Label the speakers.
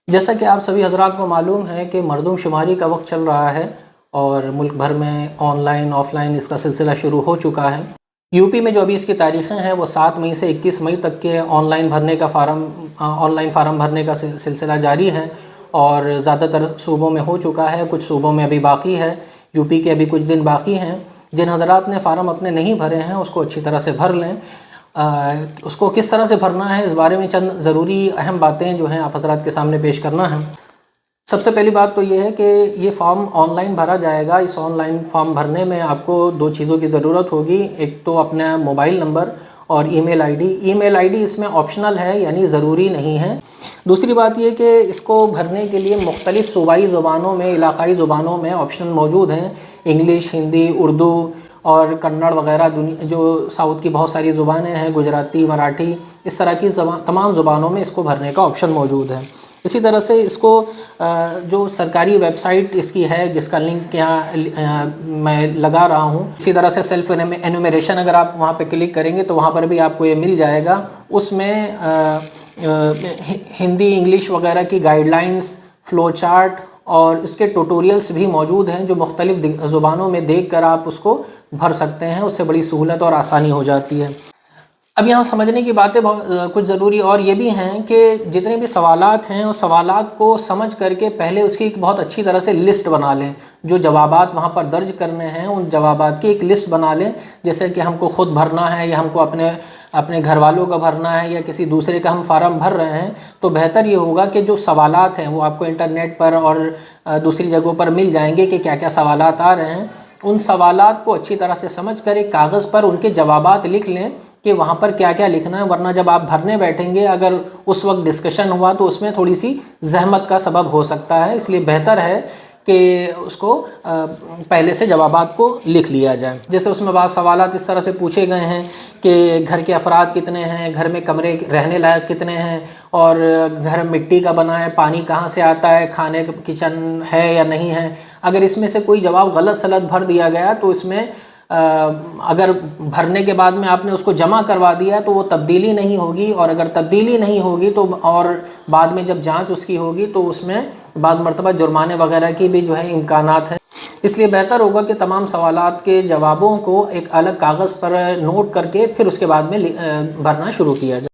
Speaker 1: جیسا کہ آپ سبھی حضرات کو معلوم ہے کہ مردم شماری کا وقت چل رہا ہے اور ملک بھر میں آن لائن آف لائن اس کا سلسلہ شروع ہو چکا ہے۔ یو پی میں جو ابھی اس کی تاریخیں ہیں وہ 7 مئی سے 21 مئی تک کے آن لائن فارم بھرنے کا سلسلہ جاری ہے اور زیادہ تر صوبوں میں ہو چکا ہے، کچھ صوبوں میں ابھی باقی ہے۔ یو پی کے ابھی کچھ دن باقی ہیں۔ جن حضرات نے فارم اپنے نہیں بھرے ہیں اس کو اچھی طرح سے بھر لیں۔ اس کو کس طرح سے بھرنا ہے اس بارے میں چند ضروری اہم باتیں جو ہیں آپ حضرات کے سامنے پیش کرنا ہے۔ سب سے پہلی بات تو یہ ہے کہ یہ فارم آن لائن بھرا جائے گا۔ اس آن لائن فارم بھرنے میں آپ کو 2 چیزوں کی ضرورت ہوگی، ایک تو اپنا موبائل نمبر اور ای میل I D. E mile I D اس میں آپشنل ہے، یعنی ضروری نہیں ہے۔ دوسری بات یہ کہ اس کو بھرنے کے لیے مختلف صوبائی زبانوں میں، علاقائی زبانوں میں آپشن موجود ہیں، انگلش، ہندی، اردو اور کنڑ وغیرہ جو ساؤتھ کی بہت ساری زبانیں ہیں، گجراتی، مراٹھی، اس طرح کی تمام زبانوں میں اس کو بھرنے کا آپشن موجود ہے۔ اسی طرح سے اس کو جو سرکاری ویب سائٹ اس کی ہے جس کا لنک یہاں میں لگا رہا ہوں، اسی طرح سے سیلف انومیریشن اگر آپ وہاں پہ کلک کریں گے تو وہاں پر بھی آپ کو یہ مل جائے گا۔ اس میں ہندی، انگلش وغیرہ کی گائیڈ لائنز، فلو چارٹ اور اس کے ٹوٹوریلز بھی موجود ہیں جو مختلف زبانوں میں دیکھ کر آپ اس کو بھر سکتے ہیں۔ اس سے بڑی سہولت اور آسانی ہو جاتی ہے۔ اب یہاں سمجھنے کی باتیں کچھ ضروری اور یہ بھی ہیں کہ جتنے بھی سوالات ہیں اس سوالات کو سمجھ کر کے پہلے اس کی ایک بہت اچھی طرح سے لسٹ بنا لیں۔ جو جوابات وہاں پر درج کرنے ہیں ان جوابات کی ایک لسٹ بنا لیں، جیسے کہ ہم کو خود بھرنا ہے یا ہم کو اپنے گھر والوں کا بھرنا ہے یا کسی دوسرے کا ہم فارم بھر رہے ہیں، تو بہتر یہ ہوگا کہ جو سوالات ہیں وہ آپ کو انٹرنیٹ پر اور دوسری جگہوں پر مل جائیں گے کہ کیا کیا سوالات آ رہے ہیں۔ ان سوالات کو اچھی طرح سے سمجھ کر ایک کاغذ پر ان کے جوابات لکھ لیں کہ وہاں پر کیا کیا لکھنا ہے، ورنہ جب آپ بھرنے بیٹھیں گے اگر اس وقت ڈسکشن ہوا تو اس میں تھوڑی سی زحمت کا سبب ہو سکتا ہے۔ اس لیے بہتر ہے کہ اس کو پہلے سے جوابات کو لکھ لیا جائے۔ جیسے اس میں بعض سوالات اس طرح سے پوچھے گئے ہیں کہ گھر کے افراد کتنے ہیں، گھر میں کمرے رہنے لائق کتنے ہیں، اور گھر مٹی کا بنا ہے، پانی کہاں سے آتا ہے، کھانے کا کچن ہے یا نہیں ہے۔ اگر اس میں سے کوئی جواب غلط سلط بھر دیا گیا تو اس میں اگر بھرنے کے بعد میں آپ نے اس کو جمع کروا دیا تو وہ تبدیلی نہیں ہوگی، اور اگر تبدیلی نہیں ہوگی تو اور بعد میں جب جانچ اس کی ہوگی تو اس میں بعض مرتبہ جرمانے وغیرہ کی بھی جو ہے امکانات ہیں۔ اس لیے بہتر ہوگا کہ تمام سوالات کے جوابوں کو ایک الگ کاغذ پر نوٹ کر کے پھر اس کے بعد میں بھرنا شروع کیا جائے۔